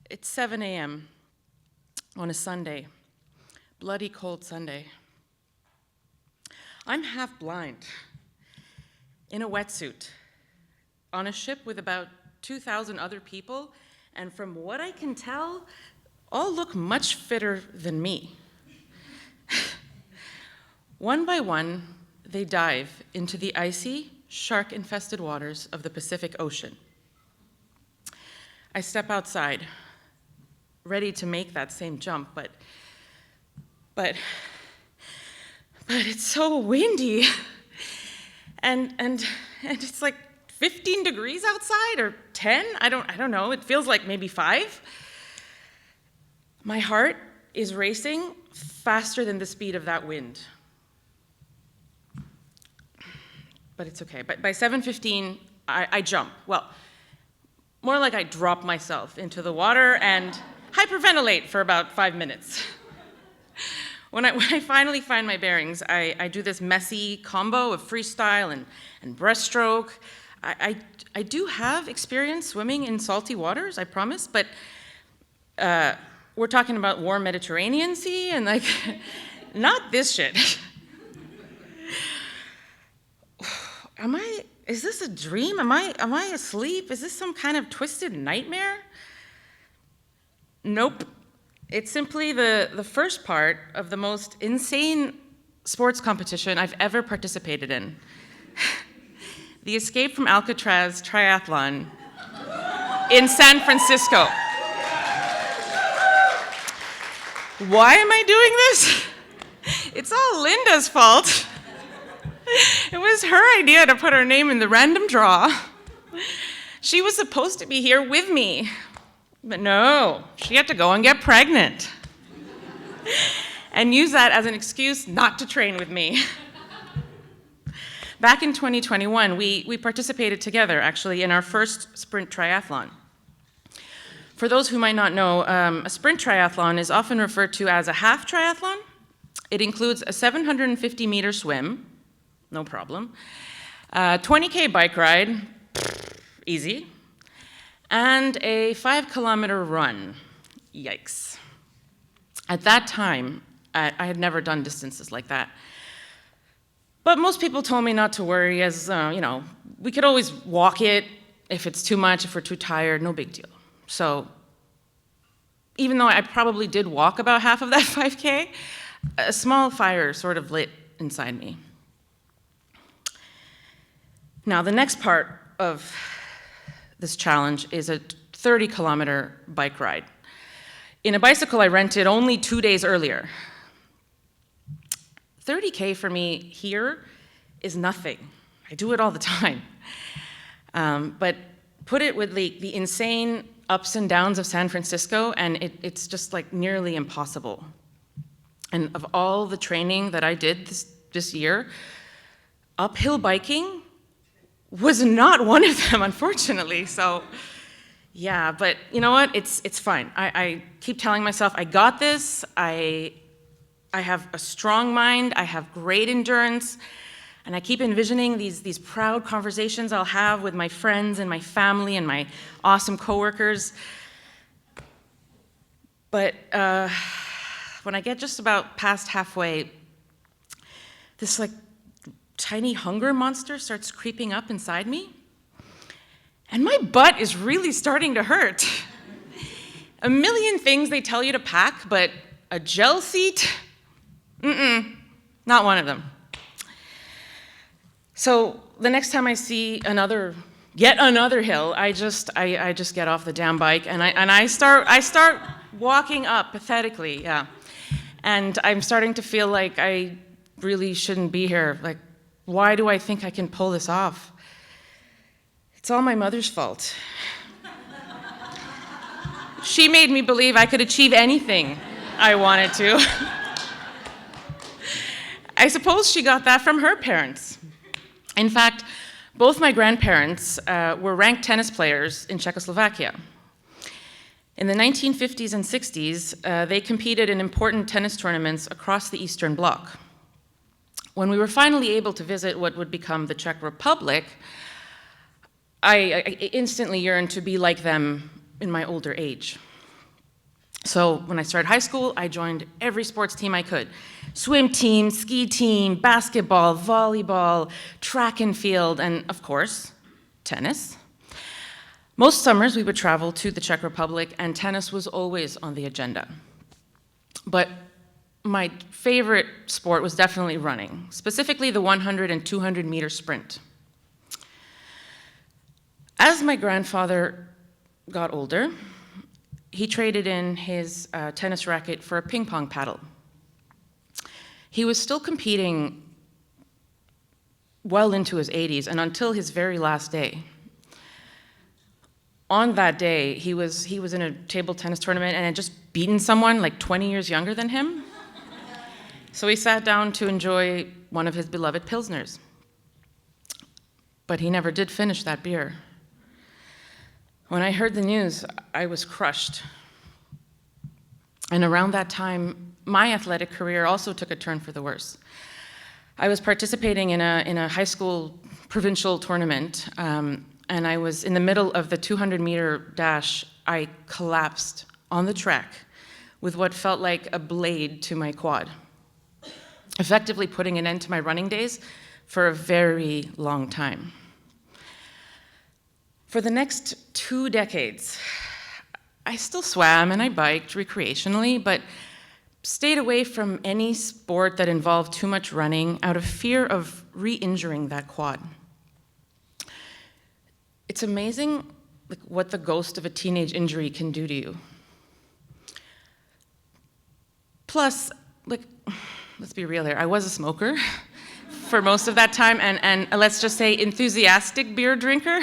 It's 7 a.m. on a Sunday, bloody cold Sunday. I'm half blind, in a wetsuit, on a ship with about 2,000 other people, and from what I can tell, all look much fitter than me. One by one, they dive into the icy, shark-infested waters of the Pacific Ocean. I step outside, ready to make that same jump, but it's so windy, and it's like 15 degrees outside, or 10, I don't know, it feels like maybe 5. My heart is racing faster than the speed of that wind. But it's okay. But by 7:15, I jump. Well, more like I drop myself into the water and hyperventilate for about 5 minutes. When I finally find my bearings, I do this messy combo of freestyle and breaststroke. I do have experience swimming in salty waters, I promise, but we're talking about warm Mediterranean Sea and like, not this shit. Is this a dream? Am I asleep? Is this some kind of twisted nightmare? Nope. It's simply the first part of the most insane sports competition I've ever participated in. The Escape from Alcatraz triathlon in San Francisco. Why am I doing this? It's all Linda's fault. It was her idea to put her name in the random draw. She was supposed to be here with me, but no, she had to go and get pregnant and use that as an excuse not to train with me. Back in 2021, we participated together, actually, in our first sprint triathlon. For those who might not know, a sprint triathlon is often referred to as a half triathlon. It includes a 750-meter swim, no problem, 20K bike ride, easy, and a 5-kilometer run, yikes. At that time, I had never done distances like that. But most people told me not to worry, as, we could always walk it if it's too much, if we're too tired, no big deal. So even though I probably did walk about half of that 5K, a small fire sort of lit inside me. Now, the next part of this challenge is a 30-kilometer bike ride in a bicycle I rented only 2 days earlier. 30K for me here is nothing. I do it all the time. But put it with the insane ups and downs of San Francisco, and it's just like nearly impossible. And of all the training that I did this year, uphill biking was not one of them, unfortunately. So, yeah, but you know what? It's fine. I keep telling myself, I got this. I have a strong mind. I have great endurance. And I keep envisioning these proud conversations I'll have with my friends and my family and my awesome coworkers. But when I get just about past halfway, this like tiny hunger monster starts creeping up inside me, and my butt is really starting to hurt. A million things they tell you to pack, but a gel seat? Not one of them. So the next time I see yet another hill, I just get off the damn bike and I start walking up pathetically, yeah. And I'm starting to feel like I really shouldn't be here. Like, why do I think I can pull this off? It's all my mother's fault. She made me believe I could achieve anything I wanted to. I suppose she got that from her parents. In fact, both my grandparents were ranked tennis players in Czechoslovakia. In the 1950s and 60s, they competed in important tennis tournaments across the Eastern Bloc. When we were finally able to visit what would become the Czech Republic, I instantly yearned to be like them in my older age. So when I started high school, I joined every sports team I could. Swim team, ski team, basketball, volleyball, track and field, and of course, tennis. Most summers we would travel to the Czech Republic, and tennis was always on the agenda. But my favorite sport was definitely running, specifically the 100 and 200 meter sprint. As my grandfather got older, he traded in his tennis racket for a ping pong paddle. He was still competing well into his 80s and until his very last day. On that day, he was in a table tennis tournament and had just beaten someone like 20 years younger than him. So he sat down to enjoy one of his beloved Pilsners. But he never did finish that beer. When I heard the news, I was crushed. And around that time, my athletic career also took a turn for the worse. I was participating in a high school provincial tournament, and I was in the middle of the 200-meter dash. I collapsed on the track with what felt like a blade to my quad, effectively putting an end to my running days for a very long time. For the next 2 decades, I still swam and I biked recreationally, but stayed away from any sport that involved too much running out of fear of re-injuring that quad. It's amazing what the ghost of a teenage injury can do to you. Plus, let's be real here, I was a smoker for most of that time, and let's just say enthusiastic beer drinker.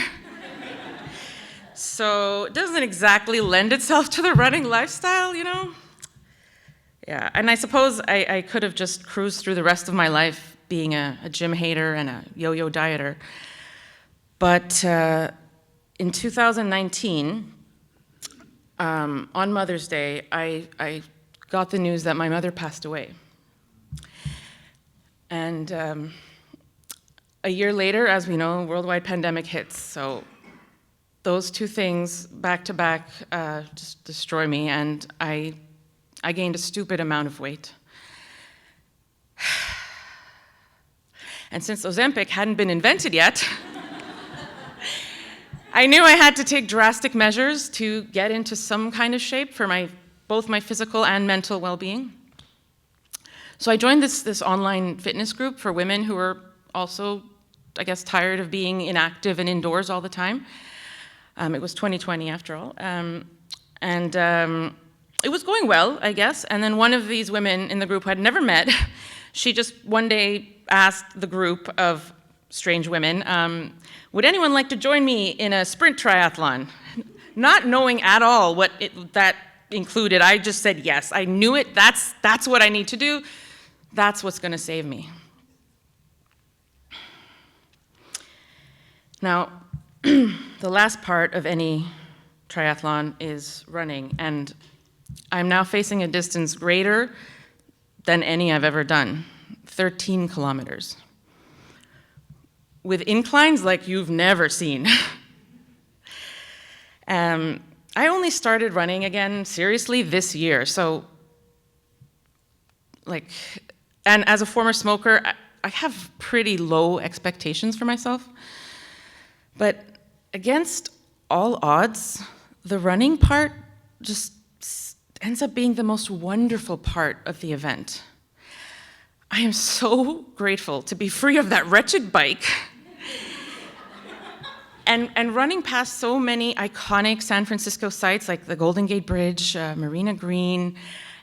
So it doesn't exactly lend itself to the running lifestyle, you know? Yeah, and I suppose I could have just cruised through the rest of my life being a gym hater and a yo-yo dieter. But in 2019, on Mother's Day, I got the news that my mother passed away. And a year later, as we know, worldwide pandemic hits. So those two things back to back just destroy me, and I gained a stupid amount of weight. And since Ozempic hadn't been invented yet, I knew I had to take drastic measures to get into some kind of shape for both my physical and mental well-being. So I joined this online fitness group for women who were also, I guess, tired of being inactive and indoors all the time. It was 2020 after all. It was going well, I guess. And then one of these women in the group who I'd never met, she just one day asked the group of strange women, would anyone like to join me in a sprint triathlon? Not knowing at all what that included, I just said yes. I knew it. That's what I need to do. That's what's going to save me. Now, the last part of any triathlon is running, and I'm now facing a distance greater than any I've ever done, 13 kilometers, with inclines like you've never seen. I only started running again seriously this year, so and as a former smoker, I have pretty low expectations for myself. But against all odds, the running part just ends up being the most wonderful part of the event. I am so grateful to be free of that wretched bike and running past so many iconic San Francisco sites like the Golden Gate Bridge, Marina Green,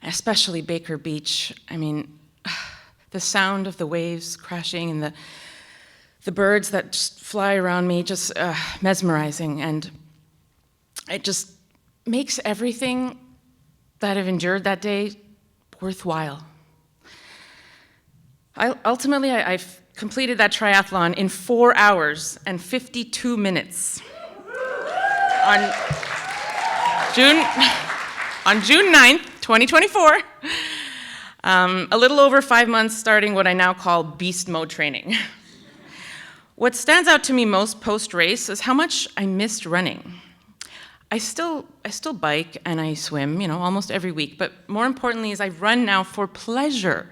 especially Baker Beach. I mean, the sound of the waves crashing and the birds that just fly around me, just mesmerizing, and it just makes everything that I've endured that day worthwhile. Ultimately, I've completed that triathlon in 4 hours and 52 minutes. On June 9th, 2024, a little over 5 months starting what I now call beast mode training. What stands out to me most post-race is how much I missed running. I still bike and I swim, almost every week, but more importantly is I run now for pleasure.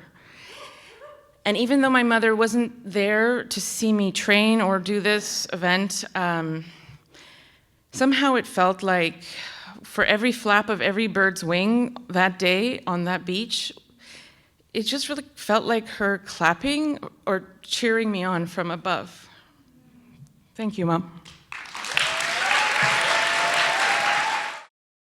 And even though my mother wasn't there to see me train or do this event, somehow it felt like for every flap of every bird's wing that day on that beach, it just really felt like her clapping or cheering me on from above. Thank you, Mom.